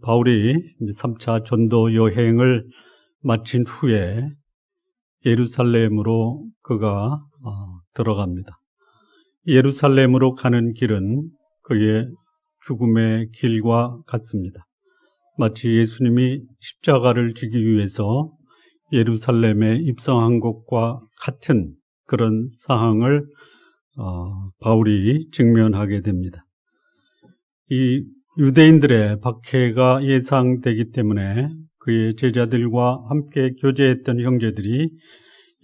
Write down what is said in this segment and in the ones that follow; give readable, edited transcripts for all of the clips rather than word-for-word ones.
바울이 3차 전도 여행을 마친 후에 예루살렘으로 그가 들어갑니다. 예루살렘으로 가는 길은 그의 죽음의 길과 같습니다. 마치 예수님이 십자가를 지기 위해서 예루살렘에 입성한 것과 같은 그런 상황을 바울이 직면하게 됩니다. 이 유대인들의 박해가 예상되기 때문에 그의 제자들과 함께 교제했던 형제들이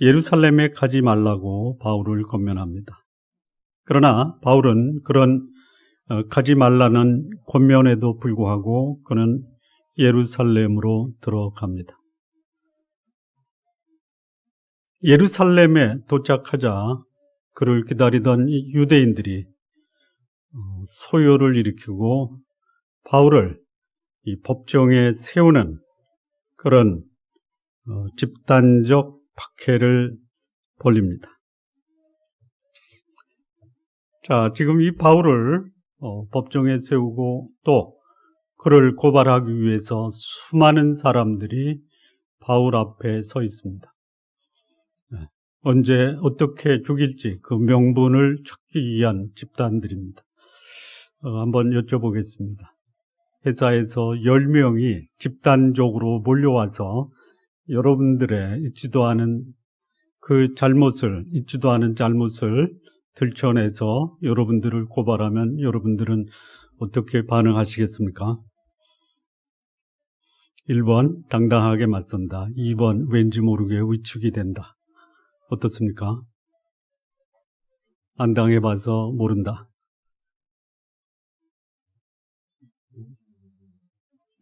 예루살렘에 가지 말라고 바울을 권면합니다. 그러나 바울은 그런 가지 말라는 권면에도 불구하고 그는 예루살렘으로 들어갑니다. 예루살렘에 도착하자 그를 기다리던 유대인들이 소요를 일으키고 바울을 이 법정에 세우는 그런 집단적 박해를 벌입니다. 자, 지금 이 바울을 법정에 세우고 또 그를 고발하기 위해서 수많은 사람들이 바울 앞에 서 있습니다. 언제 어떻게 죽일지 그 명분을 찾기 위한 집단들입니다. 한번 여쭤보겠습니다. 회사에서 10명이 집단적으로 몰려와서 여러분들의 잊지도 않은 잘못을 들춰내서 여러분들을 고발하면 여러분들은 어떻게 반응하시겠습니까? 1번 당당하게 맞선다. 2번 왠지 모르게 위축이 된다. 어떻습니까? 안 당해봐서 모른다.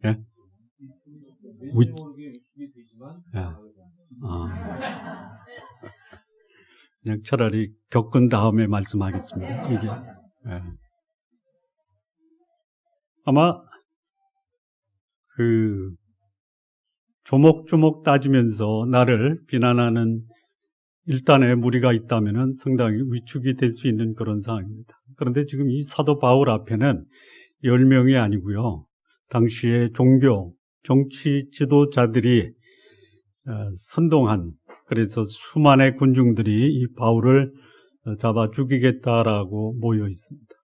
예? 그냥 차라리 겪은 다음에 말씀하겠습니다. 이게 아마 조목조목 따지면서 나를 비난하는 일단의 무리가 있다면은 상당히 위축이 될 수 있는 그런 상황입니다. 그런데 지금 이 사도 바울 앞에는 10명이 아니고요. 당시의 정치 지도자들이 선동한, 그래서 수많은 군중들이 이 바울을 잡아 죽이겠다라고 모여 있습니다.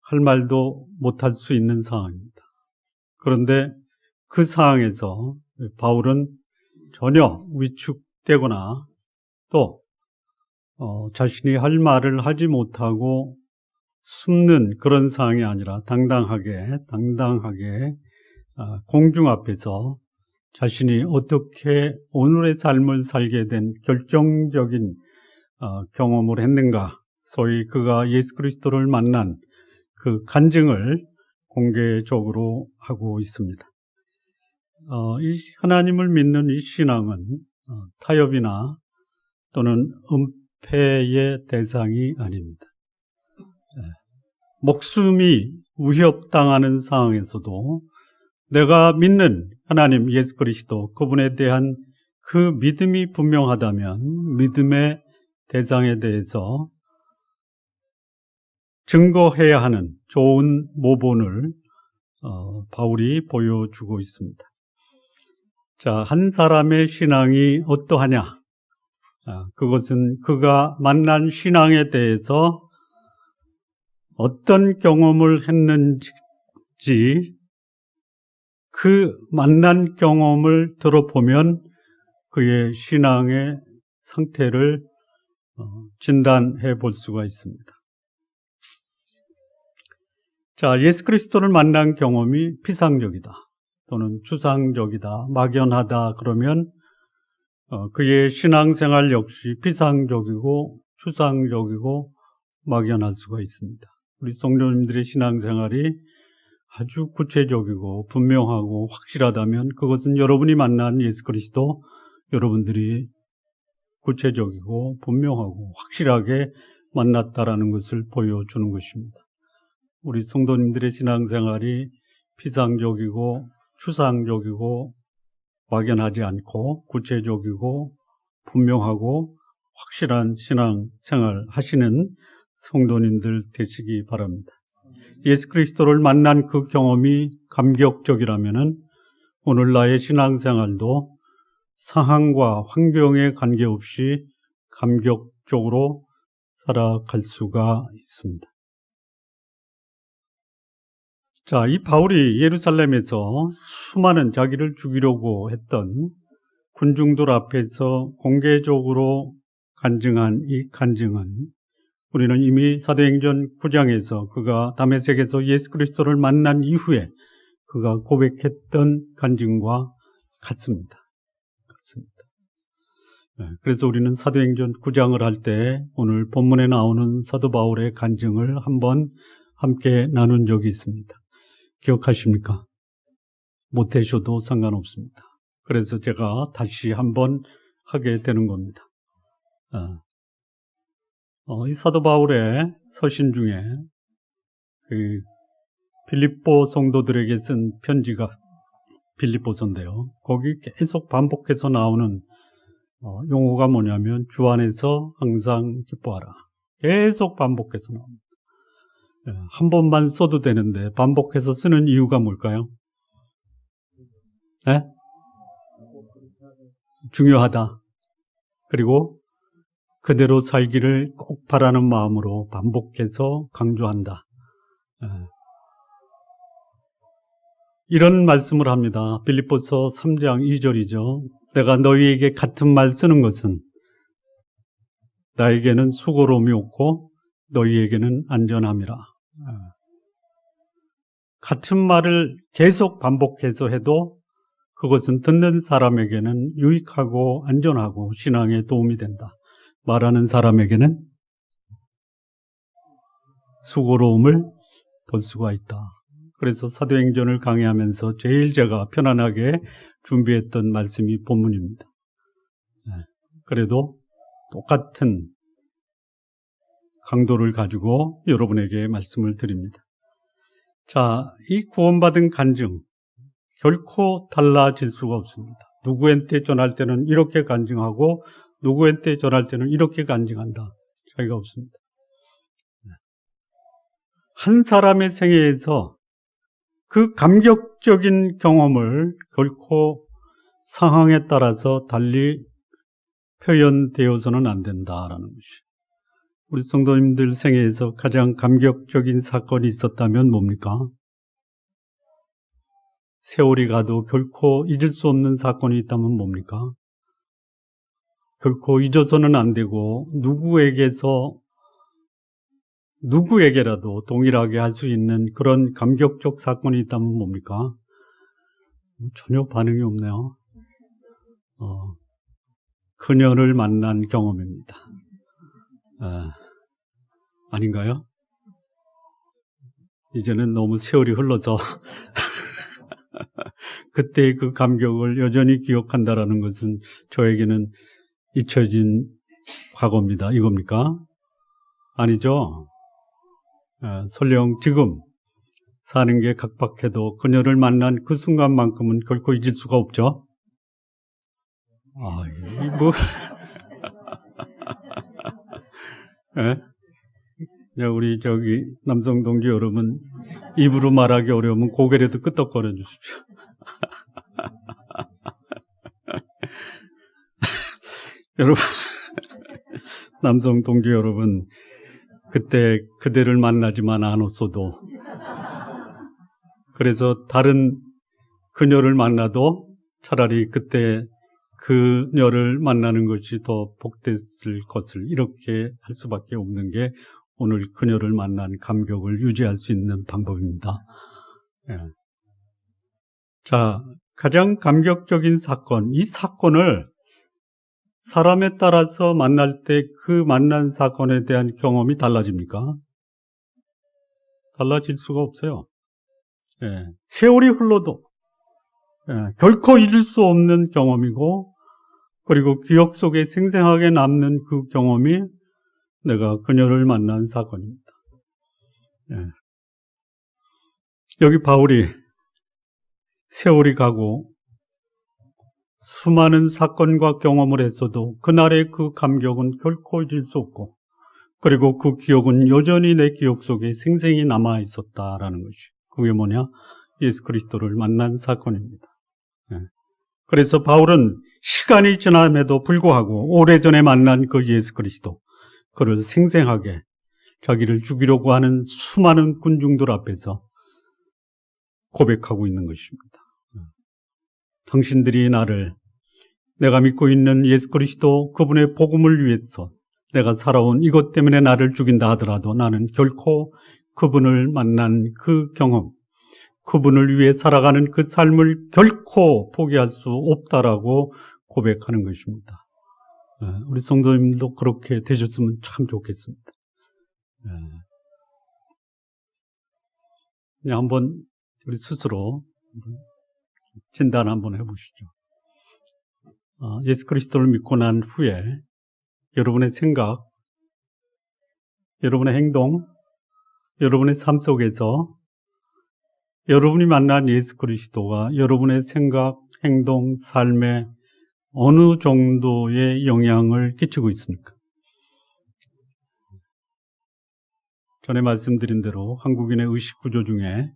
할 말도 못할 수 있는 상황입니다. 그런데 그 상황에서 바울은 전혀 위축되거나 또 자신이 할 말을 하지 못하고 숨는 그런 상황이 아니라 당당하게 공중 앞에서 자신이 어떻게 오늘의 삶을 살게 된 결정적인 경험을 했는가, 소위 그가 예수 그리스도를 만난 그 간증을 공개적으로 하고 있습니다. 이 하나님을 믿는 이 신앙은 타협이나 또는 은폐의 대상이 아닙니다. 목숨이 위협당하는 상황에서도 내가 믿는 하나님 예수 그리스도 그분에 대한 그 믿음이 분명하다면 믿음의 대상에 대해서 증거해야 하는 좋은 모본을 바울이 보여주고 있습니다. 자, 한 사람의 신앙이 어떠하냐? 그것은 그가 만난 신앙에 대해서 어떤 경험을 했는지 그 만난 경험을 들어보면 그의 신앙의 상태를 진단해 볼 수가 있습니다. 자, 예수 그리스도를 만난 경험이 피상적이다 또는 추상적이다, 막연하다 그러면 그의 신앙생활 역시 피상적이고 추상적이고 막연할 수가 있습니다. 우리 성도님들의 신앙생활이 아주 구체적이고 분명하고 확실하다면 그것은 여러분이 만난 예수 그리스도 여러분들이 구체적이고 분명하고 확실하게 만났다라는 것을 보여주는 것입니다. 우리 성도님들의 신앙생활이 피상적이고 추상적이고 막연하지 않고 구체적이고 분명하고 확실한 신앙생활 하시는 성도님들 되시기 바랍니다. 예수 그리스도를 만난 그 경험이 감격적이라면은 오늘 나의 신앙생활도 상황과 환경에 관계없이 감격적으로 살아갈 수가 있습니다. 자, 이 바울이 예루살렘에서 수많은 자기를 죽이려고 했던 군중들 앞에서 공개적으로 간증한 이 간증은 우리는 이미 사도행전 9장에서 그가 다메섹에서 예수 그리스도를 만난 이후에 그가 고백했던 간증과 같습니다. 그래서 우리는 사도행전 9장을 할 때 오늘 본문에 나오는 사도 바울의 간증을 한번 함께 나눈 적이 있습니다. 기억하십니까? 못하셔도 상관없습니다. 그래서 제가 다시 한번 하게 되는 겁니다. 이 사도 바울의 서신 중에 그 빌립보 성도들에게 쓴 편지가 빌립보서인데요. 거기 계속 반복해서 나오는 용어가 뭐냐면 주 안에서 항상 기뻐하라. 계속 반복해서 나옵니다. 한 번만 써도 되는데 반복해서 쓰는 이유가 뭘까요? 네? 중요하다. 그리고 그대로 살기를 꼭 바라는 마음으로 반복해서 강조한다. 이런 말씀을 합니다. 빌립보서 3장 2절이죠. 내가 너희에게 같은 말 쓰는 것은 나에게는 수고로움이 없고 너희에게는 안전함이라. 같은 말을 계속 반복해서 해도 그것은 듣는 사람에게는 유익하고 안전하고 신앙에 도움이 된다. 말하는 사람에게는 수고로움을 볼 수가 있다. 그래서 사도행전을 강의하면서 제일 제가 편안하게 준비했던 말씀이 본문입니다. 그래도 똑같은 강도를 가지고 여러분에게 말씀을 드립니다. 자, 이 구원받은 간증 결코 달라질 수가 없습니다. 누구한테 전할 때는 이렇게 간증하고 누구한테 전할 때는 이렇게 간증한다. 차이가 없습니다. 한 사람의 생애에서 그 감격적인 경험을 결코 상황에 따라서 달리 표현되어서는 안 된다라는 것이. 우리 성도님들 생애에서 가장 감격적인 사건이 있었다면 뭡니까? 세월이 가도 결코 잊을 수 없는 사건이 있다면 뭡니까? 결코 잊어서는 안 되고 누구에게라도 동일하게 할 수 있는 그런 감격적 사건이 있다면 뭡니까? 전혀 반응이 없네요. 그녀를 만난 경험입니다. 아닌가요? 이제는 너무 세월이 흘러서 그때의 그 감격을 여전히 기억한다라는 것은 저에게는 잊혀진 과거입니다. 이겁니까? 아니죠? 설령 지금 사는 게 각박해도 그녀를 만난 그 순간만큼은 결코 잊을 수가 없죠? 우리 남성 동지 여러분, 입으로 말하기 어려우면 고개라도 끄덕거려 주십시오. 여러분, 남성 동지 여러분, 그때 그대를 만나지만 않았어도, 그래서 다른 그녀를 만나도 차라리 그때 그녀를 만나는 것이 더 복됐을 것을 이렇게 할 수밖에 없는 게 오늘 그녀를 만난 감격을 유지할 수 있는 방법입니다. 자, 가장 감격적인 사건, 이 사건을 사람에 따라서 만날 때 그 만난 사건에 대한 경험이 달라집니까? 달라질 수가 없어요. 세월이 흘러도 결코 잊을 수 없는 경험이고, 그리고 기억 속에 생생하게 남는 그 경험이 내가 그녀를 만난 사건입니다. 여기 바울이 세월이 가고 수많은 사건과 경험을 했어도 그날의 그 감격은 결코 잊을 수 없고, 그리고 그 기억은 여전히 내 기억 속에 생생히 남아 있었다라는 것이. 그게 뭐냐? 예수 그리스도를 만난 사건입니다. 그래서 바울은 시간이 지남에도 불구하고 오래전에 만난 그 예수 그리스도, 그를 생생하게 자기를 죽이려고 하는 수많은 군중들 앞에서 고백하고 있는 것입니다. 당신들이 나를, 내가 믿고 있는 예수 그리스도 그분의 복음을 위해서 내가 살아온 이것 때문에 나를 죽인다 하더라도 나는 결코 그분을 만난 그 경험, 그분을 위해 살아가는 그 삶을 결코 포기할 수 없다라고 고백하는 것입니다. 우리 성도님도 그렇게 되셨으면 참 좋겠습니다. 그냥 한번 우리 스스로 진단 한번 해보시죠. 예수 그리스도를 믿고 난 후에 여러분의 생각, 여러분의 행동, 여러분의 삶 속에서 여러분이 만난 예수 그리스도가 여러분의 생각, 행동, 삶에 어느 정도의 영향을 끼치고 있습니까? 전에 말씀드린 대로 한국인의 의식구조 중에,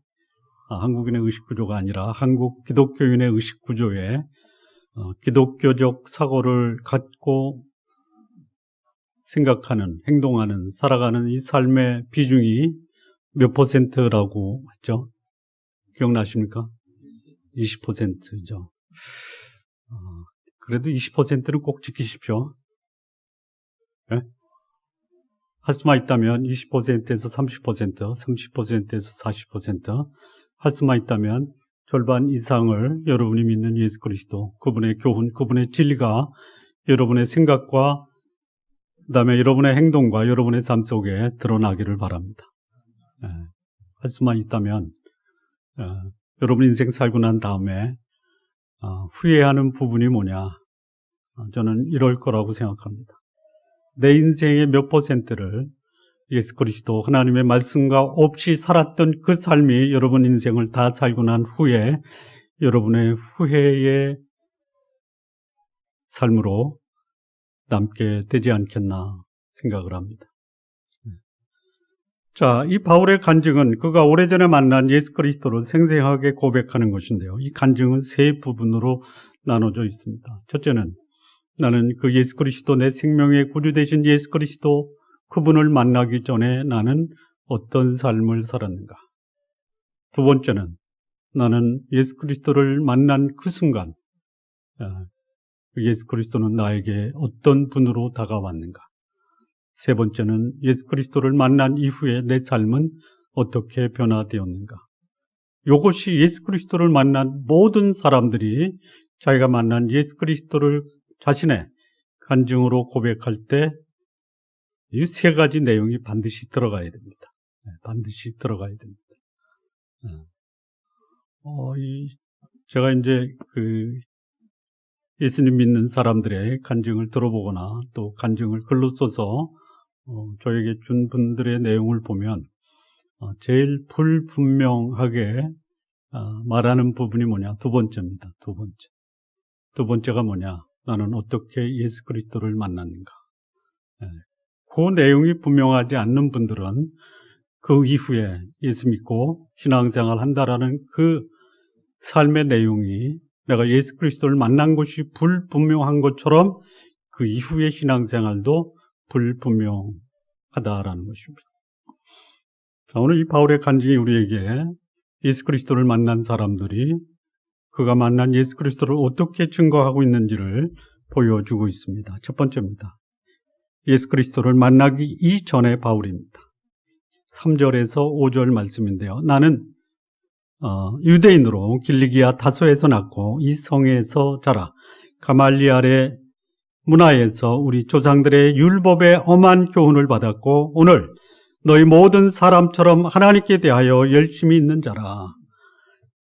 한국인의 의식구조가 아니라 한국 기독교인의 의식구조에 기독교적 사고를 갖고 생각하는, 행동하는, 살아가는 이 삶의 비중이 몇 %라고 했죠? 기억나십니까? 20%죠. 그래도 20%는 꼭 지키십시오. 네? 할 수만 있다면 20%에서 30%, 30%에서 40%, 할 수만 있다면 절반 이상을 여러분이 믿는 예수 그리스도, 그분의 교훈, 그분의 진리가 여러분의 생각과 그다음에 여러분의 행동과 여러분의 삶 속에 드러나기를 바랍니다. 할 수만 있다면 여러분 인생 살고 난 다음에 후회하는 부분이 뭐냐? 저는 이럴 거라고 생각합니다. 내 인생의 몇 %를 예수 그리스도 하나님의 말씀과 없이 살았던 그 삶이 여러분 인생을 다 살고 난 후에 여러분의 후회의 삶으로 남게 되지 않겠나 생각을 합니다. 자, 이 바울의 간증은 그가 오래전에 만난 예수 그리스도를 생생하게 고백하는 것인데요. 이 간증은 세 부분으로 나눠져 있습니다. 첫째는 나는 그 예수 그리스도, 내 생명의 구주 되신 예수 그리스도, 그분을 만나기 전에 나는 어떤 삶을 살았는가. 두 번째는 나는 예수 그리스도를 만난 그 순간 예수 그리스도는 나에게 어떤 분으로 다가왔는가. 세 번째는 예수 그리스도를 만난 이후에 내 삶은 어떻게 변화되었는가. 이것이 예수 그리스도를 만난 모든 사람들이 자기가 만난 예수 그리스도를 자신의 간증으로 고백할 때 이 세 가지 내용이 반드시 들어가야 됩니다. 반드시 들어가야 됩니다. 제가 이제 예수님 믿는 사람들의 간증을 들어보거나 또 간증을 글로 써서 저에게 준 분들의 내용을 보면 제일 불분명하게 말하는 부분이 뭐냐? 두 번째입니다. 두 번째. 두 번째가 뭐냐? 나는 어떻게 예수 그리스도를 만났는가? 그 내용이 분명하지 않는 분들은 그 이후에 예수 믿고 신앙생활 한다라는 그 삶의 내용이 내가 예수 그리스도를 만난 것이 불분명한 것처럼 그 이후의 신앙생활도 불분명하다라는 것입니다. 자, 오늘 이 바울의 간증이 우리에게 예수 그리스도를 만난 사람들이 그가 만난 예수 그리스도를 어떻게 증거하고 있는지를 보여주고 있습니다. 첫 번째입니다. 예수 그리스도를 만나기 이전의 바울입니다. 3절에서 5절 말씀인데요. 나는 유대인으로 길리기아 다소에서 났고 이 성에서 자라 가말리알의 문화에서 우리 조상들의 율법의 엄한 교훈을 받았고 오늘 너희 모든 사람처럼 하나님께 대하여 열심히 있는 자라.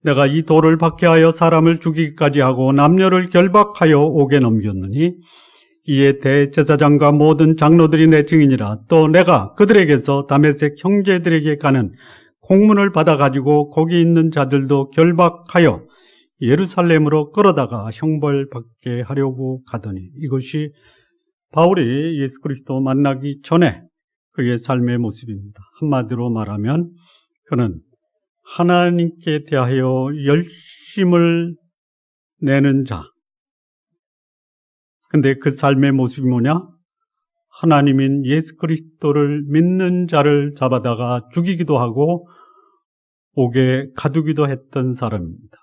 내가 이 돌을 박해하여 사람을 죽이기까지 하고 남녀를 결박하여 옥에 넘겼느니 이에 대제사장과 모든 장로들이 내 증인이라. 또 내가 그들에게서 다메섹 형제들에게 가는 공문을 받아가지고 거기 있는 자들도 결박하여 예루살렘으로 끌어다가 형벌받게 하려고 가더니. 이것이 바울이 예수 그리스도 만나기 전에 그의 삶의 모습입니다. 한마디로 말하면 그는 하나님께 대하여 열심을 내는 자. 근데 그 삶의 모습이 뭐냐? 하나님인 예수 그리스도를 믿는 자를 잡아다가 죽이기도 하고 옥에 가두기도 했던 사람입니다.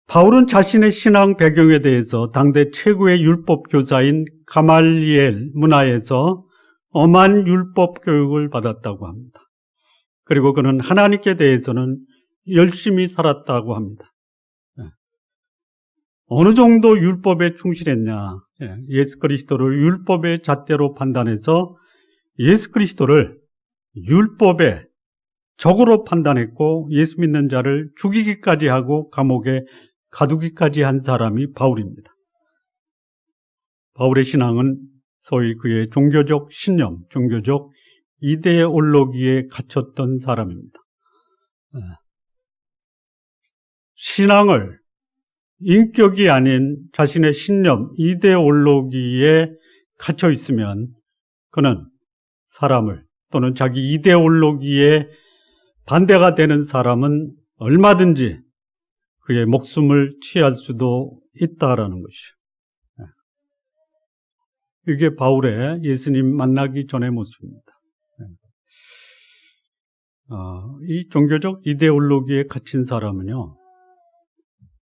바울은 자신의 신앙 배경에 대해서 당대 최고의 율법 교사인 가말리엘 문화에서 엄한 율법 교육을 받았다고 합니다. 그리고 그는 하나님께 대해서는 열심히 살았다고 합니다. 어느 정도 율법에 충실했냐? 예수 그리스도를 율법의 잣대로 판단해서 예수 그리스도를 율법의 적으로 판단했고 예수 믿는 자를 죽이기까지 하고 감옥에 가두기까지 한 사람이 바울입니다. 바울의 신앙은 소위 그의 종교적 신념, 종교적 이데올로기에 갇혔던 사람입니다. 신앙을 인격이 아닌 자신의 신념, 이데올로기에 갇혀 있으면 그는 사람을 또는 자기 이데올로기에 반대가 되는 사람은 얼마든지 그의 목숨을 취할 수도 있다라는 것이죠. 이게 바울의 예수님 만나기 전의 모습입니다. 이 종교적 이데올로기에 갇힌 사람은요,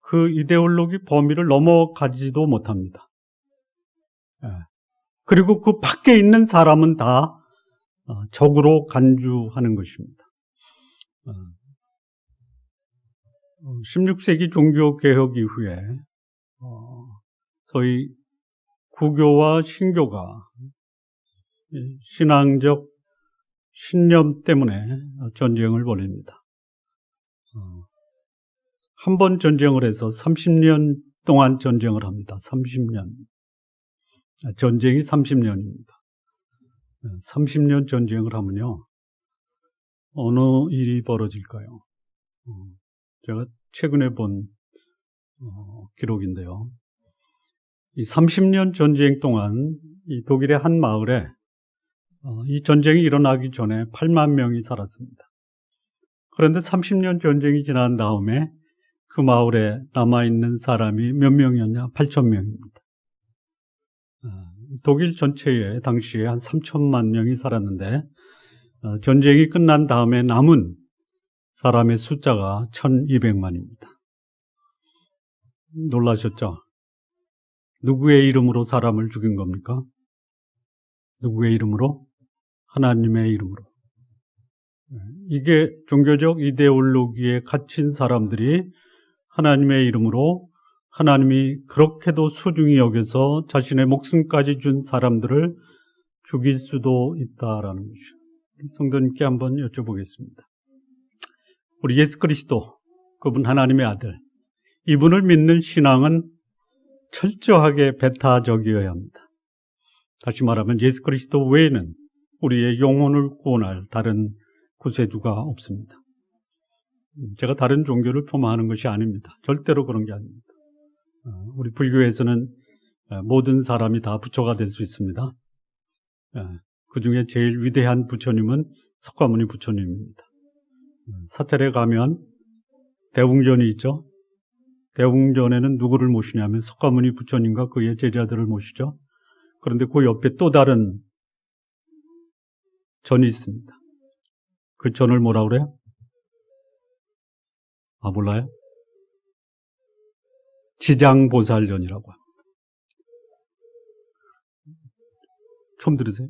그 이데올로기 범위를 넘어가지도 못합니다. 그리고 그 밖에 있는 사람은 다 적으로 간주하는 것입니다. 16세기 종교개혁 이후에 소위 구교와 신교가 신앙적 신념 때문에 전쟁을 벌입니다. 한 번 전쟁을 해서 30년 동안 전쟁을 합니다. 30년. 전쟁이 30년입니다. 30년 전쟁을 하면요, 어느 일이 벌어질까요? 제가 최근에 본 기록인데요. 이 30년 전쟁 동안 이 독일의 한 마을에 이 전쟁이 일어나기 전에 8만 명이 살았습니다. 그런데 30년 전쟁이 지난 다음에 그 마을에 남아있는 사람이 몇 명이었냐? 8,000명입니다. 독일 전체에 당시에 한 3천만 명이 살았는데 전쟁이 끝난 다음에 남은 사람의 숫자가 1,200만입니다. 놀라셨죠? 누구의 이름으로 사람을 죽인 겁니까? 누구의 이름으로? 하나님의 이름으로. 이게 종교적 이데올로기에 갇힌 사람들이 하나님의 이름으로 하나님이 그렇게도 소중히 여겨서 자신의 목숨까지 준 사람들을 죽일 수도 있다라는 것이죠. 성도님께 한번 여쭤보겠습니다. 우리 예수 그리스도, 그분 하나님의 아들, 이분을 믿는 신앙은 철저하게 배타적이어야 합니다. 다시 말하면 예수 그리스도 외에는 우리의 영혼을 구원할 다른 구세주가 없습니다. 제가 다른 종교를 폄하하는 것이 아닙니다. 절대로 그런 게 아닙니다. 우리 불교에서는 모든 사람이 다 부처가 될 수 있습니다. 그 중에 제일 위대한 부처님은 석가모니 부처님입니다. 사찰에 가면 대웅전이 있죠. 대웅전에는 누구를 모시냐면 석가모니 부처님과 그의 제자들을 모시죠. 그런데 그 옆에 또 다른 전이 있습니다. 그 전을 뭐라고 그래요? 몰라요? 지장보살전이라고 합니다. 처음 들으세요?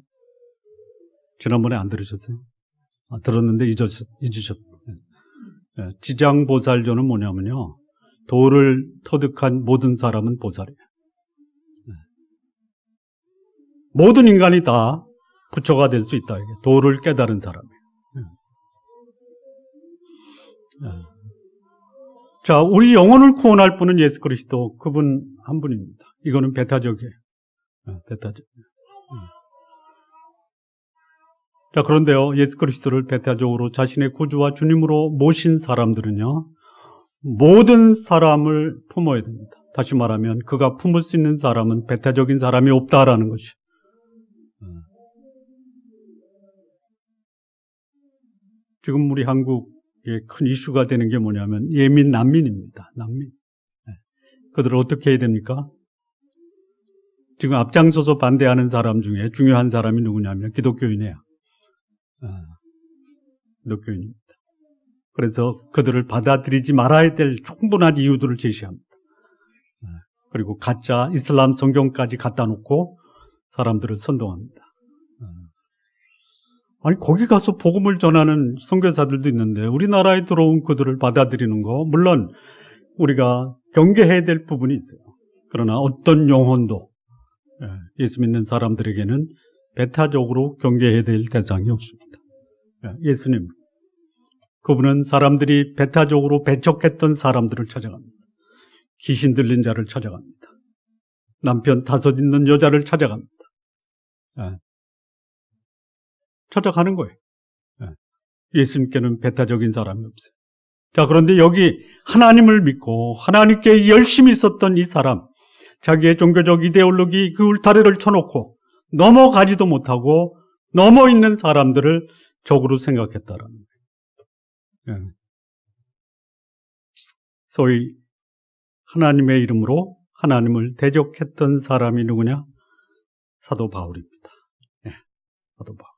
지난번에 안 들으셨어요? 들었는데 잊으셨어요. 지장보살전은 뭐냐면요, 도를 터득한 모든 사람은 보살이에요. 모든 인간이 다 부처가 될 수 있다. 이게 도를 깨달은 사람이에요. 자, 우리 영혼을 구원할 분은 예수 그리스도, 그분 한 분입니다. 이거는 배타적이에요. 배타적. 자, 그런데요, 예수 그리스도를 배타적으로 자신의 구주와 주님으로 모신 사람들은요, 모든 사람을 품어야 됩니다. 다시 말하면 그가 품을 수 있는 사람은 배타적인 사람이 없다라는 것이. 지금 우리 한국의 큰 이슈가 되는 게 뭐냐면 예민 난민입니다. 난민. 그들을 어떻게 해야 됩니까? 지금 앞장서서 반대하는 사람 중에 중요한 사람이 누구냐면 기독교인이에요. 기독교인입니다. 그래서 그들을 받아들이지 말아야 될 충분한 이유들을 제시합니다. 그리고 가짜 이슬람 성경까지 갖다 놓고 사람들을 선동합니다. 아니, 거기 가서 복음을 전하는 선교사들도 있는데 우리나라에 들어온 그들을 받아들이는 거, 물론 우리가 경계해야 될 부분이 있어요. 그러나 어떤 영혼도 예수 믿는 사람들에게는 배타적으로 경계해야 될 대상이 없습니다. 예수님, 그분은 사람들이 배타적으로 배척했던 사람들을 찾아갑니다. 귀신 들린 자를 찾아갑니다. 남편 5 있는 여자를 찾아갑니다. 찾아가는 거예요. 예수님께는 배타적인 사람이 없어요. 자, 그런데 여기 하나님을 믿고 하나님께 열심히 있었던 이 사람, 자기의 종교적 이데올로기 그 울타리를 쳐놓고 넘어가지도 못하고 넘어 있는 사람들을 적으로 생각했다라는 거예요. 소위 하나님의 이름으로 하나님을 대적했던 사람이 누구냐? 사도 바울입니다. 사도 바울.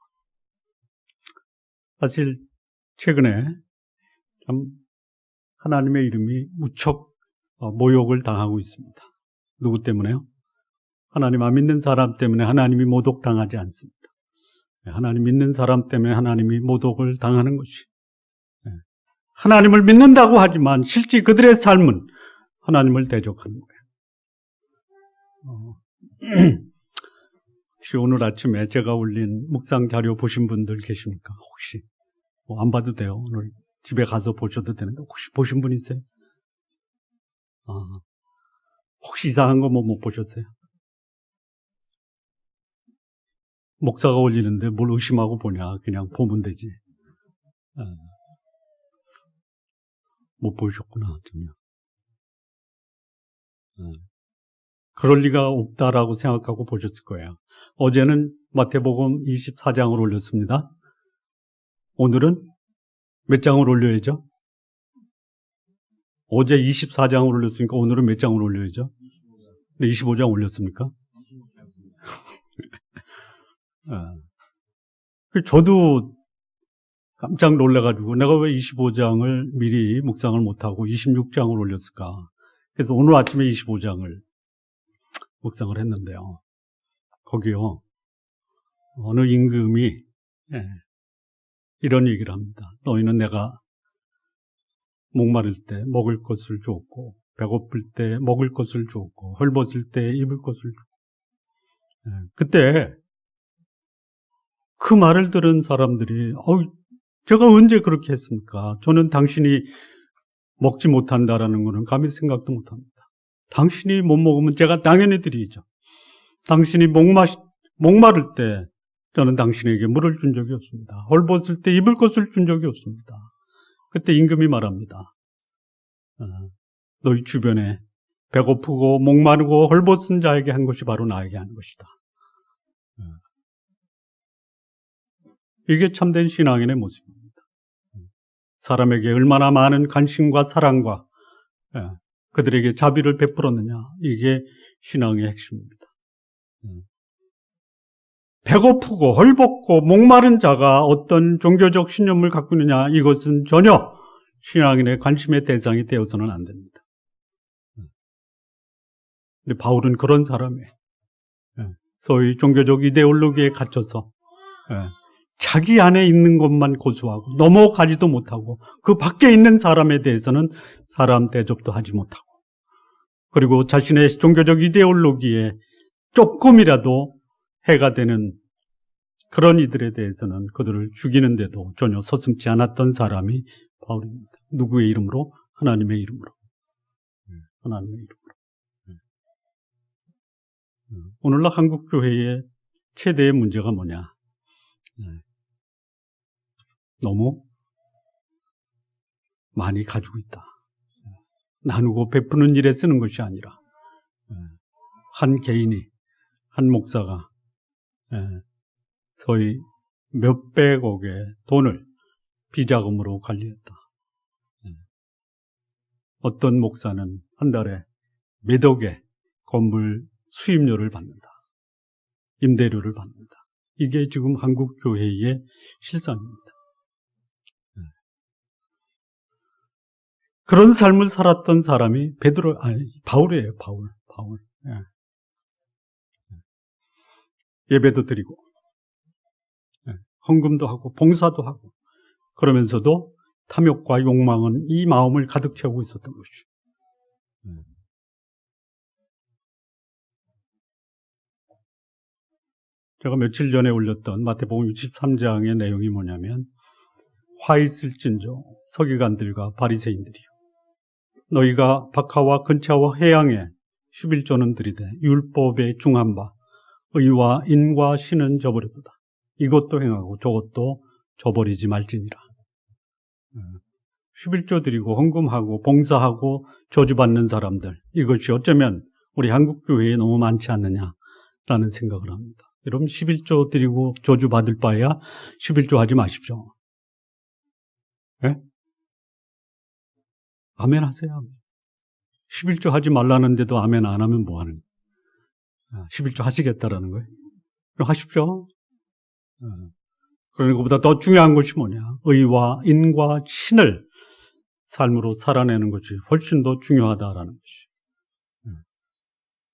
사실 최근에 참 하나님의 이름이 무척 모욕을 당하고 있습니다. 누구 때문에요? 하나님 안 믿는 사람 때문에 하나님이 모독당하지 않습니다. 하나님 믿는 사람 때문에 하나님이 모독을 당하는 것이. 하나님을 믿는다고 하지만 실제 그들의 삶은 하나님을 대적하는 거예요. 혹시 오늘 아침에 제가 올린 묵상 자료 보신 분들 계십니까? 혹시 안 봐도 돼요. 오늘 집에 가서 보셔도 되는데 혹시 보신 분 있어요? 혹시 이상한 거 못 보셨어요? 목사가 올리는데 뭘 의심하고 보냐? 그냥 보면 되지. 못 보셨구나. 전혀. 그럴 리가 없다라고 생각하고 보셨을 거예요. 어제는 마태복음 24장을 올렸습니다. 오늘은 몇 장을 올려야죠? 어제 24장을 올렸으니까 오늘은 몇 장을 올려야죠? 25장 올렸습니까? 저도 깜짝 놀라가지고 내가 왜 25장을 미리 묵상을 못하고 26장을 올렸을까? 그래서 오늘 아침에 25장을 묵상을 했는데요. 거기요, 어느 임금이 이런 얘기를 합니다. 너희는 내가 목마를 때 먹을 것을 주었고, 배고플 때 먹을 것을 주었고, 헐벗을 때 입을 것을 주었고. 그때 그 말을 들은 사람들이 제가 언제 그렇게 했습니까? 저는 당신이 먹지 못한다라는 것은 감히 생각도 못합니다. 당신이 못 먹으면 제가 당연히 드리죠. 당신이 목마를 때 저는 당신에게 물을 준 적이 없습니다. 헐벗을 때 입을 것을 준 적이 없습니다. 그때 임금이 말합니다. 너희 주변에 배고프고 목마르고 헐벗은 자에게 한 것이 바로 나에게 한 것이다. 이게 참된 신앙인의 모습입니다. 사람에게 얼마나 많은 관심과 사랑과 그들에게 자비를 베풀었느냐, 이게 신앙의 핵심입니다. 배고프고 헐벗고 목마른 자가 어떤 종교적 신념을 갖고 있느냐, 이것은 전혀 신앙인의 관심의 대상이 되어서는 안 됩니다. 근데 바울은 그런 사람이에요. 소위 종교적 이데올로기에 갇혀서 자기 안에 있는 것만 고수하고 넘어가지도 못하고 그 밖에 있는 사람에 대해서는 사람 대접도 하지 못하고, 그리고 자신의 종교적 이데올로기에 조금이라도 해가 되는 그런 이들에 대해서는 그들을 죽이는데도 전혀 서슴지 않았던 사람이 바울입니다. 누구의 이름으로? 하나님의 이름으로. 하나님의 이름으로. 오늘날 한국 교회의 최대의 문제가 뭐냐? 너무 많이 가지고 있다. 나누고 베푸는 일에 쓰는 것이 아니라 한 개인이, 한 목사가 소위 몇백억의 돈을 비자금으로 관리했다. 어떤 목사는 한 달에 몇 억의 건물 수입료를 받는다. 임대료를 받는다. 이게 지금 한국 교회의 실상입니다. 그런 삶을 살았던 사람이 바울이에요. 바울. 예배도 드리고 헌금도 하고 봉사도 하고 그러면서도 탐욕과 욕망은 이 마음을 가득 채우고 있었던 것이죠. 제가 며칠 전에 올렸던 마태복음 63장의 내용이 뭐냐면 화 있을진저 서기관들과 바리새인들이요 너희가 박하와 근차와 해양에 11조는 들이되 율법의 중한 바 의와 인과 신은 저버렸도다. 이것도 행하고 저것도 저버리지 말지니라. 11조 드리고 헌금하고 봉사하고 저주받는 사람들 이것이 어쩌면 우리 한국교회에 너무 많지 않느냐라는 생각을 합니다. 여러분 11조 드리고 저주받을 바에야 11조 하지 마십시오. 네? 아멘 하세요. 11조 하지 말라는데도 아멘 안 하면 뭐 하는 거예요? 11조 하시겠다라는 거예요. 그럼 하십시오. 그러니까 그보다 더 중요한 것이 뭐냐? 의와 인과 신을 삶으로 살아내는 것이 훨씬 더 중요하다라는 것이.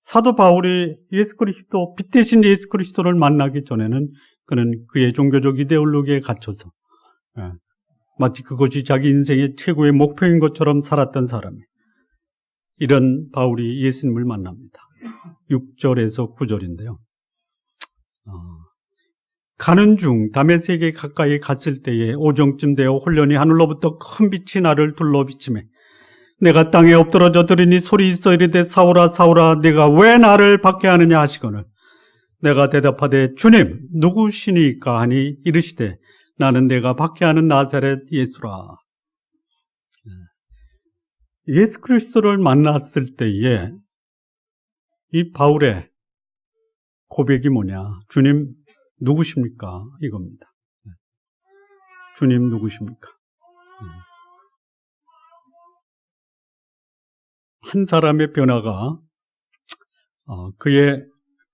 사도 바울이 예수 그리스도, 빛 대신 예수 그리스도를 만나기 전에는 그는 그의 종교적 이데올로기에 갇혀서 마치 그것이 자기 인생의 최고의 목표인 것처럼 살았던 사람이 이런 바울이 예수님을 만납니다. 6절에서 9절인데요. 가는 중 다메섹에 가까이 갔을 때에 오정쯤 되어 홀련히 하늘로부터 큰 빛이 나를 둘러 비치매 내가 땅에 엎드러져 들으니 소리 있어 이르되 사울아 사울아 네가 왜 나를 박해하느냐 하시거늘 내가 대답하되 주님 누구시니까 하니 이르시되 나는 내가 박해하는 나사렛 예수라. 예수 그리스도를 만났을 때에 이 바울의 고백이 뭐냐? 주님 누구십니까? 이겁니다. 주님 누구십니까? 한 사람의 변화가 그의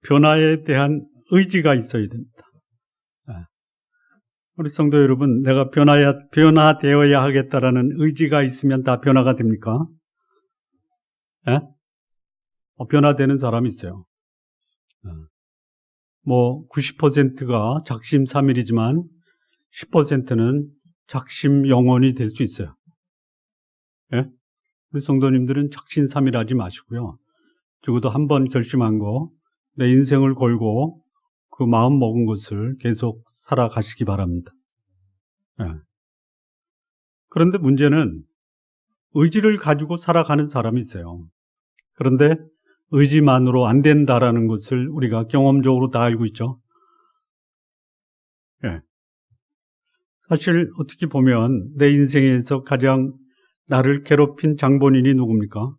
변화에 대한 의지가 있어야 됩니다. 우리 성도 여러분, 내가 변화되어야 하겠다라는 의지가 있으면 다 변화가 됩니까? 변화되는 사람이 있어요. 90%가 작심삼일이지만 10%는 작심 영원이 될 수 있어요. 우리 성도님들은 작심삼일하지 마시고요. 적어도 한 번 결심한 거, 내 인생을 걸고 그 마음 먹은 것을 계속 살아가시기 바랍니다. 그런데 문제는 의지를 가지고 살아가는 사람이 있어요. 그런데 의지만으로 안 된다라는 것을 우리가 경험적으로 다 알고 있죠. 사실 어떻게 보면 내 인생에서 가장 나를 괴롭힌 장본인이 누굽니까?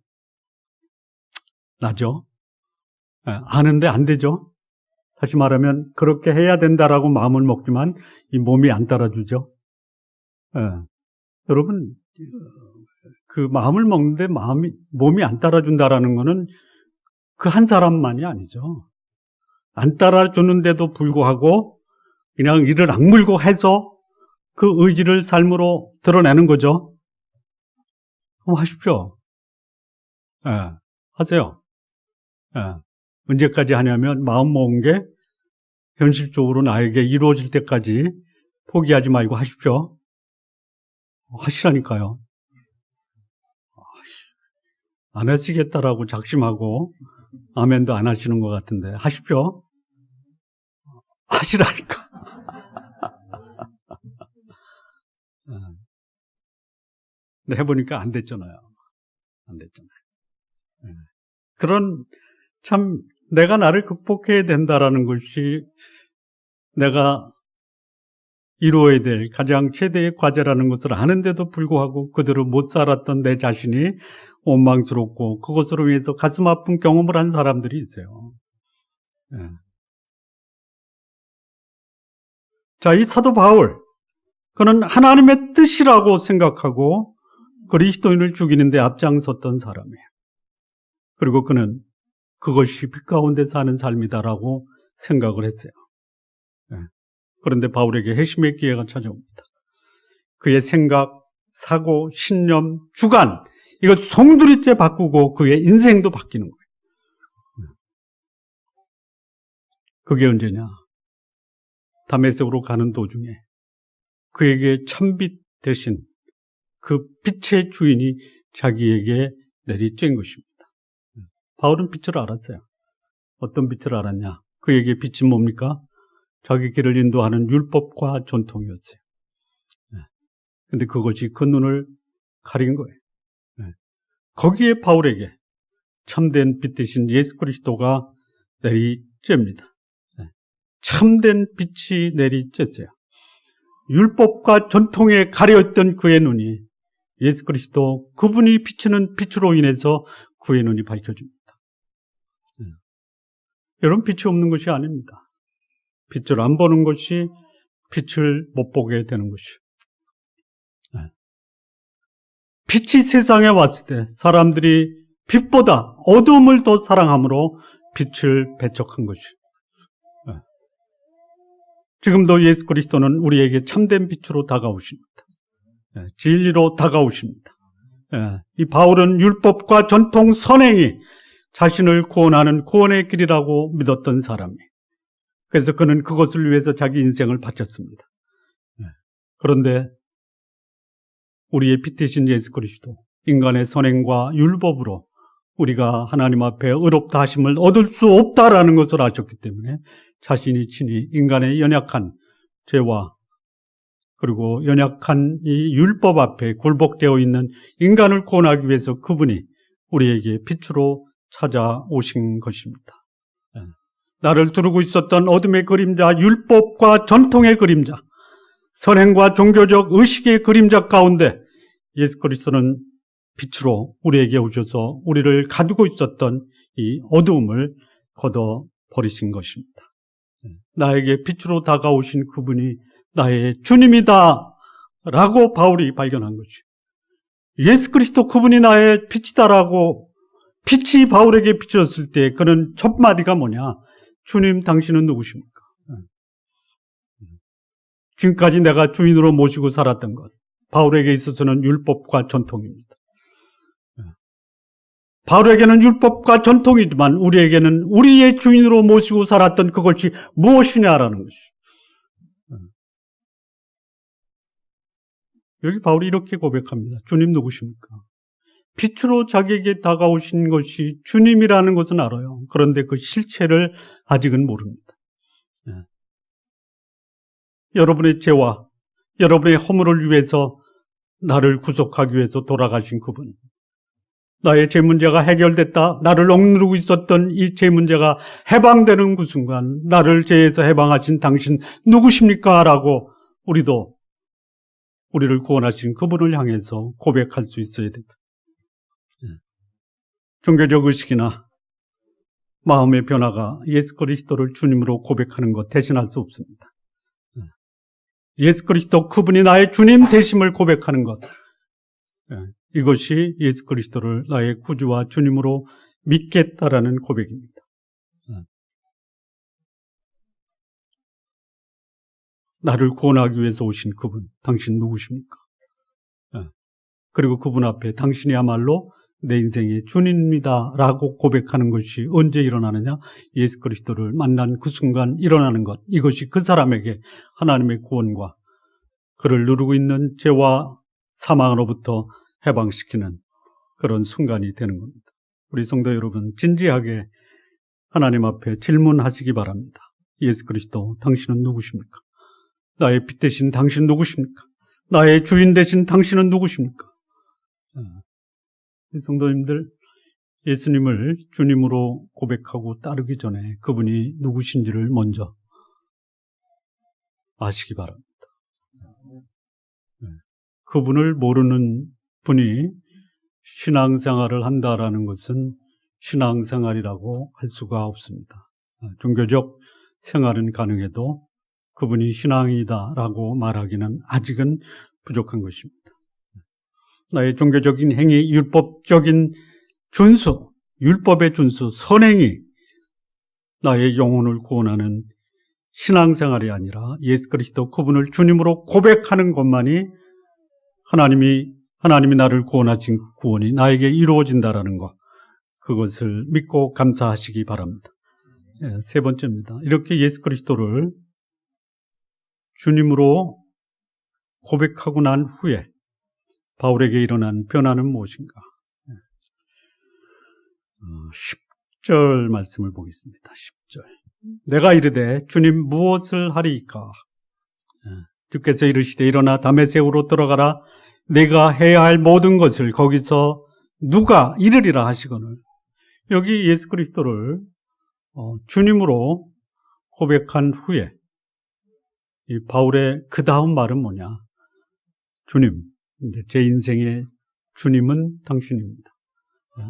나죠. 아는데 안 되죠. 다시 말하면 그렇게 해야 된다라고 마음을 먹지만 이 몸이 안 따라주죠. 여러분 그 마음을 먹는데 몸이 안 따라준다라는 것은 그 한 사람만이 아니죠. 안 따라주는데도 불구하고 그냥 이를 악물고 해서 그 의지를 삶으로 드러내는 거죠. 그럼 하십시오. 하세요. 언제까지 하냐면 마음 먹은 게 현실적으로 나에게 이루어질 때까지 포기하지 말고 하십시오. 하시라니까요. 안 하시겠다라고 작심하고 아멘도 안 하시는 것 같은데 하십시오. 하시라니까. 근데 해보니까 안 됐잖아요. 안 됐잖아요. 그런 참 내가 나를 극복해야 된다라는 것이 내가 이루어야 될 가장 최대의 과제라는 것을 아는데도 불구하고 그대로 못 살았던 내 자신이 원망스럽고 그것으로 인해서 가슴 아픈 경험을 한 사람들이 있어요. 자, 이 사도 바울 그는 하나님의 뜻이라고 생각하고 그리스도인을 죽이는 데 앞장섰던 사람이에요. 그리고 그는 그것이 빛 가운데 사는 삶이다라고 생각을 했어요. 그런데 바울에게 회심의 기회가 찾아옵니다. 그의 생각, 사고, 신념, 주관, 이거 송두리째 바꾸고 그의 인생도 바뀌는 거예요. 그게 언제냐? 다메섹으로 가는 도중에 그에게 참빛 대신 그 빛의 주인이 자기에게 내리쬐인 것입니다. 바울은 빛을 알았어요. 어떤 빛을 알았냐? 그에게 빛이 뭡니까? 자기 길을 인도하는 율법과 전통이었어요. 근데 그것이 그 눈을 가린 거예요. 거기에 바울에게 참된 빛 대신 예수 그리스도가 내리쬐입니다. 참된 빛이 내리쬐어요. 율법과 전통에 가려있던 그의 눈이 예수 그리스도, 그분이 비치는 빛으로 인해서 그의 눈이 밝혀집니다. 여러분, 빛이 없는 것이 아닙니다. 빛을 안 보는 것이 빛을 못 보게 되는 것이죠. 빛이 세상에 왔을 때 사람들이 빛보다 어두움을 더 사랑함으로 빛을 배척한 것이죠. 지금도 예수 그리스도는 우리에게 참된 빛으로 다가오십니다. 진리로 다가오십니다. 이 바울은 율법과 전통 선행이 자신을 구원하는 구원의 길이라고 믿었던 사람이에요. 그래서 그는 그것을 위해서 자기 인생을 바쳤습니다. 그런데 우리의 빛 대신 예수 그리스도, 인간의 선행과 율법으로 우리가 하나님 앞에 의롭다 하심을 얻을 수 없다라는 것을 아셨기 때문에 자신이 친히 인간의 연약한 죄와 그리고 연약한 이 율법 앞에 굴복되어 있는 인간을 구원하기 위해서 그분이 우리에게 빛으로 찾아오신 것입니다. 나를 두르고 있었던 어둠의 그림자, 율법과 전통의 그림자, 선행과 종교적 의식의 그림자 가운데 예수 그리스도는 빛으로 우리에게 오셔서 우리를 가두고 있었던 이 어두움을 걷어버리신 것입니다. 나에게 빛으로 다가오신 그분이 나의 주님이다 라고 바울이 발견한 거죠. 예수 그리스도 그분이 나의 빛이다라고 빛이 바울에게 비쳤을 때 그는 첫 마디가 뭐냐? 주님, 당신은 누구십니까? 지금까지 내가 주인으로 모시고 살았던 것, 바울에게 있어서는 율법과 전통입니다. 바울에게는 율법과 전통이지만 우리에게는 우리의 주인으로 모시고 살았던 그것이 무엇이냐라는 것이죠. 여기 바울이 이렇게 고백합니다. 주님 누구십니까? 빛으로 자기에게 다가오신 것이 주님이라는 것은 알아요. 그런데 그 실체를 아직은 모릅니다. 여러분의 죄와 여러분의 허물을 위해서 나를 구속하기 위해서 돌아가신 그분, 나의 죄 문제가 해결됐다, 나를 억누르고 있었던 이 죄 문제가 해방되는 그 순간 나를 죄에서 해방하신 당신 누구십니까? 라고 우리도 우리를 구원하신 그분을 향해서 고백할 수 있어야 됩니다. 종교적 의식이나 마음의 변화가 예수 그리스도를 주님으로 고백하는 것 대신할 수 없습니다. 예수 그리스도 그분이 나의 주님 되심을 고백하는 것, 이것이 예수 그리스도를 나의 구주와 주님으로 믿겠다라는 고백입니다. 나를 구원하기 위해서 오신 그분, 당신 누구십니까? 그리고 그분 앞에 당신이야말로 내 인생의 주님입니다 라고 고백하는 것이 언제 일어나느냐? 예수 그리스도를 만난 그 순간 일어나는 것, 이것이 그 사람에게 하나님의 구원과 그를 누르고 있는 죄와 사망으로부터 해방시키는 그런 순간이 되는 겁니다. 우리 성도 여러분, 진지하게 하나님 앞에 질문하시기 바랍니다. 예수 그리스도, 당신은 누구십니까? 나의 빛 대신 당신 누구십니까? 나의 주인 대신 당신은 누구십니까? 성도님들, 예수님을 주님으로 고백하고 따르기 전에 그분이 누구신지를 먼저 아시기 바랍니다. 그분을 모르는 분이 신앙생활을 한다라는 것은 신앙생활이라고 할 수가 없습니다. 종교적 생활은 가능해도 그분이 신앙이다라고 말하기는 아직은 부족한 것입니다. 나의 종교적인 행위, 율법적인 준수, 율법의 준수, 선행이 나의 영혼을 구원하는 신앙생활이 아니라 예수 그리스도 그분을 주님으로 고백하는 것만이 하나님이 나를 구원하신 그 구원이 나에게 이루어진다라는 것, 그것을 믿고 감사하시기 바랍니다. 세 번째입니다. 이렇게 예수 그리스도를 주님으로 고백하고 난 후에 바울에게 일어난 변화는 무엇인가? 10절 말씀을 보겠습니다. 10절. 내가 이르되 주님 무엇을 하리이까? 주께서 이르시되 일어나 다메섹으로 들어가라. 내가 해야 할 모든 것을 거기서 누가 이르리라 하시거늘. 여기 예수 그리스도를 주님으로 고백한 후에 이 바울의 그 다음 말은 뭐냐? 주님, 제 인생의 주님은 당신입니다.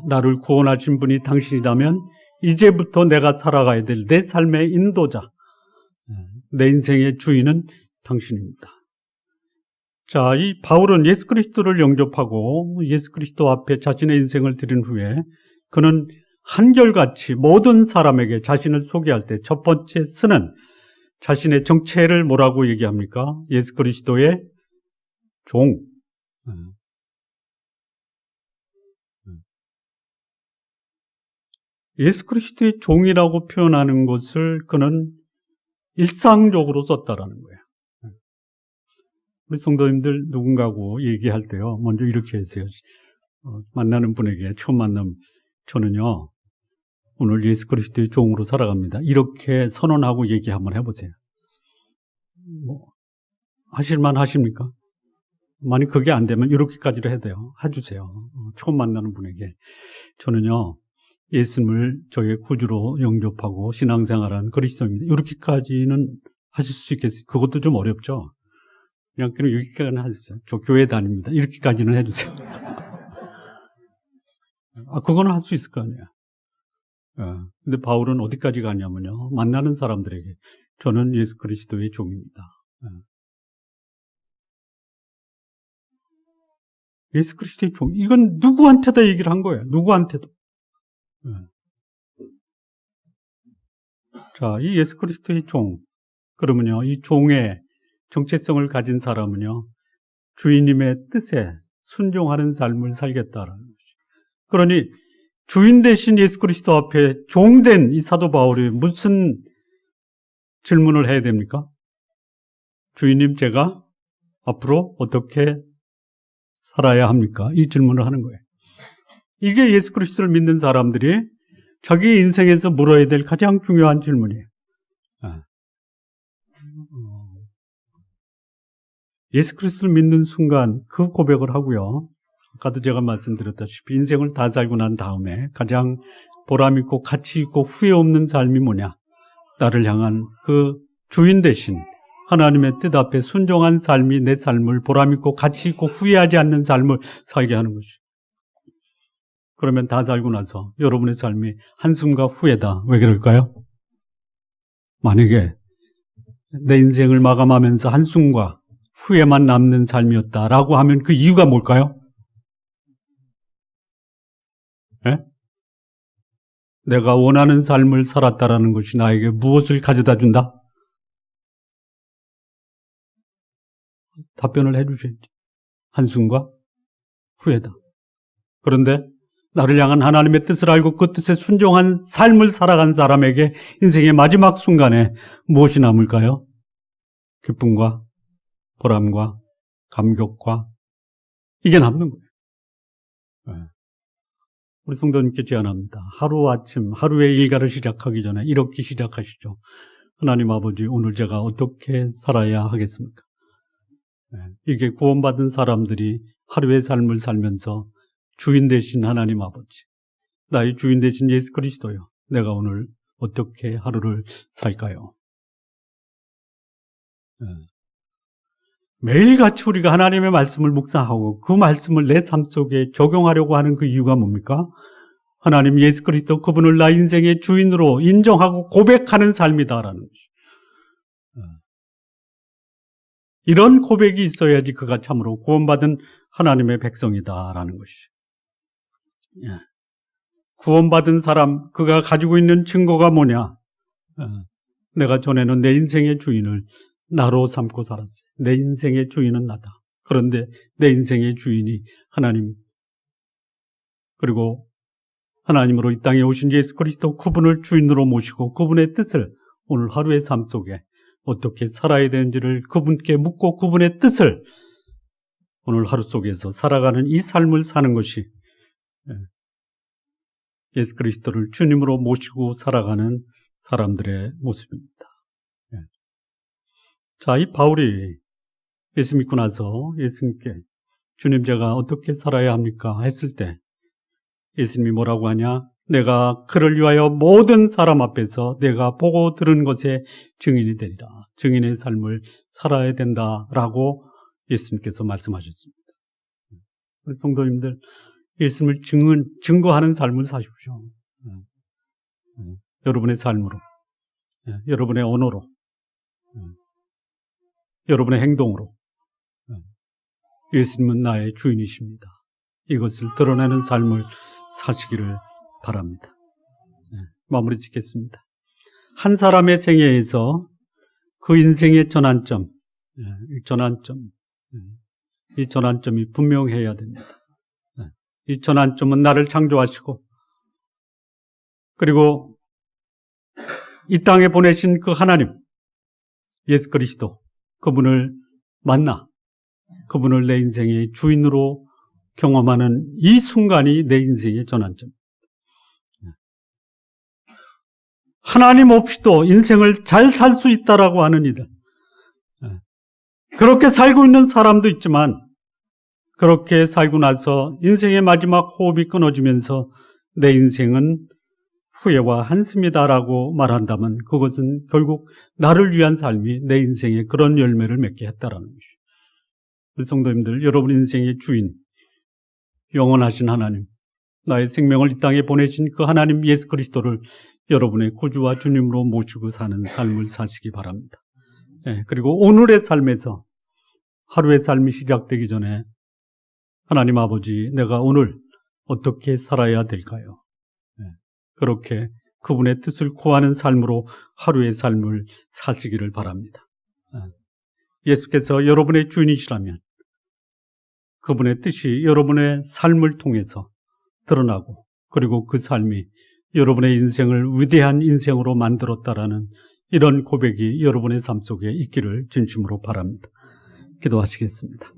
나를 구원하신 분이 당신이라면 이제부터 내가 살아가야 될 내 삶의 인도자, 내 인생의 주인은 당신입니다. 자, 이 바울은 예수 그리스도를 영접하고 예수 그리스도 앞에 자신의 인생을 드린 후에 그는 한결같이 모든 사람에게 자신을 소개할 때 첫 번째 쓰는 자신의 정체를 뭐라고 얘기합니까? 예수 그리스도의 종. 예수 그리스도의 종이라고 표현하는 것을 그는 일상적으로 썼다라는 거예요. 우리 성도님들 누군가하고 얘기할 때요, 먼저 이렇게 하세요. 만나는 분에게 처음 만나면 저는요, 오늘 예수 그리스도의 종으로 살아갑니다. 이렇게 선언하고 얘기 한번 해보세요. 하실만 하십니까? 만약 그게 안 되면 이렇게까지도 해야 돼요. 해주세요. 처음 만나는 분에게. 저는요, 예수님을 저의 구주로 영접하고 신앙생활한 그리스도입니다. 이렇게까지는 하실 수 있겠어요? 그것도 좀 어렵죠? 그냥 여기까지는 하시죠. 저 교회 다닙니다. 이렇게까지는 해주세요. 그거는 할 수 있을 거 아니에요. 근데 바울은 어디까지 가냐면요. 만나는 사람들에게 저는 예수 그리스도의 종입니다. 예수 그리스도의 종. 이건 누구한테도 얘기를 한 거예요. 누구한테도. 자, 이 예수 그리스도의 종. 그러면요, 이 종의 정체성을 가진 사람은요, 주인님의 뜻에 순종하는 삶을 살겠다라는 것이죠. 그러니 주인 대신 예수 그리스도 앞에 종된 이 사도 바울이 무슨 질문을 해야 됩니까? 주인님, 제가 앞으로 어떻게 살아야 합니까? 이 질문을 하는 거예요. 이게 예수 그리스도를 믿는 사람들이 자기 인생에서 물어야 될 가장 중요한 질문이에요. 예수 그리스도를 믿는 순간 그 고백을 하고요. 아까도 제가 말씀드렸다시피 인생을 다 살고 난 다음에 가장 보람있고 가치있고 후회 없는 삶이 뭐냐? 나를 향한 그 주인 대신 하나님의 뜻 앞에 순종한 삶이 내 삶을 보람있고 가치있고 후회하지 않는 삶을 살게 하는 것이죠. 그러면 다 살고 나서 여러분의 삶이 한숨과 후회다. 왜 그럴까요? 만약에 내 인생을 마감하면서 한숨과 후회만 남는 삶이었다라고 하면 그 이유가 뭘까요? 예? 내가 원하는 삶을 살았다라는 것이 나에게 무엇을 가져다 준다? 답변을 해주셔야지. 한숨과 후회다. 그런데 나를 향한 하나님의 뜻을 알고 그 뜻에 순종한 삶을 살아간 사람에게 인생의 마지막 순간에 무엇이 남을까요? 기쁨과 보람과 감격과 이게 남는 거예요. 우리 성도님께 제안합니다. 하루아침 하루의 일과를 시작하기 전에 이렇게 시작하시죠. 하나님 아버지, 오늘 제가 어떻게 살아야 하겠습니까? 이게 구원받은 사람들이 하루의 삶을 살면서 주인 되신 하나님 아버지, 나의 주인 되신 예수 그리스도요, 내가 오늘 어떻게 하루를 살까요? 매일같이 우리가 하나님의 말씀을 묵상하고 그 말씀을 내 삶 속에 적용하려고 하는 그 이유가 뭡니까? 하나님 예수 그리스도 그분을 나 인생의 주인으로 인정하고 고백하는 삶이다라는 것이죠. 이런 고백이 있어야지 그가 참으로 구원받은 하나님의 백성이다라는 것이죠. 예. 구원받은 사람, 그가 가지고 있는 증거가 뭐냐? 내가 전에는 내 인생의 주인을 나로 삼고 살았어요. 내 인생의 주인은 나다. 그런데 내 인생의 주인이 하나님, 그리고 하나님으로 이 땅에 오신 예수 그리스도, 그분을 주인으로 모시고 그분의 뜻을 오늘 하루의 삶 속에 어떻게 살아야 되는지를 그분께 묻고 그분의 뜻을 오늘 하루 속에서 살아가는 이 삶을 사는 것이 예수 그리스도를 주님으로 모시고 살아가는 사람들의 모습입니다. 자, 이 바울이 예수 믿고 나서 예수님께 주님 제가 어떻게 살아야 합니까? 했을 때 예수님이 뭐라고 하냐? 내가 그를 위하여 모든 사람 앞에서 내가 보고 들은 것에 증인이 되리라. 증인의 삶을 살아야 된다라고 예수님께서 말씀하셨습니다. 우리 성도님들, 예수님을 증거하는 삶을 사십시오. 여러분의 삶으로, 여러분의 언어로, 여러분의 행동으로 예수님은 나의 주인이십니다. 이것을 드러내는 삶을 사시기를 바랍니다. 마무리 짓겠습니다. 한 사람의 생애에서 그 인생의 전환점, 이 전환점이 분명해야 됩니다. 이 전환점은 나를 창조하시고 그리고 이 땅에 보내신 그 하나님, 예수 그리스도, 그분을 만나 그분을 내 인생의 주인으로 경험하는 이 순간이 내 인생의 전환점. 하나님 없이도 인생을 잘 살 수 있다라고 하는 이들, 그렇게 살고 있는 사람도 있지만 그렇게 살고 나서 인생의 마지막 호흡이 끊어지면서 내 인생은 후회와 한숨이다라고 말한다면 그것은 결국 나를 위한 삶이 내 인생에 그런 열매를 맺게 했다라는 것이죠. 우리 성도님들, 여러분 인생의 주인, 영원하신 하나님, 나의 생명을 이 땅에 보내신 그 하나님 예수 그리스도를 여러분의 구주와 주님으로 모시고 사는 삶을 사시기 바랍니다. 그리고 오늘의 삶에서 하루의 삶이 시작되기 전에 하나님 아버지, 내가 오늘 어떻게 살아야 될까요? 그렇게 그분의 뜻을 구하는 삶으로 하루의 삶을 사시기를 바랍니다. 예수께서 여러분의 주인이시라면 그분의 뜻이 여러분의 삶을 통해서 드러나고 그리고 그 삶이 여러분의 인생을 위대한 인생으로 만들었다라는 이런 고백이 여러분의 삶 속에 있기를 진심으로 바랍니다. 기도하시겠습니다.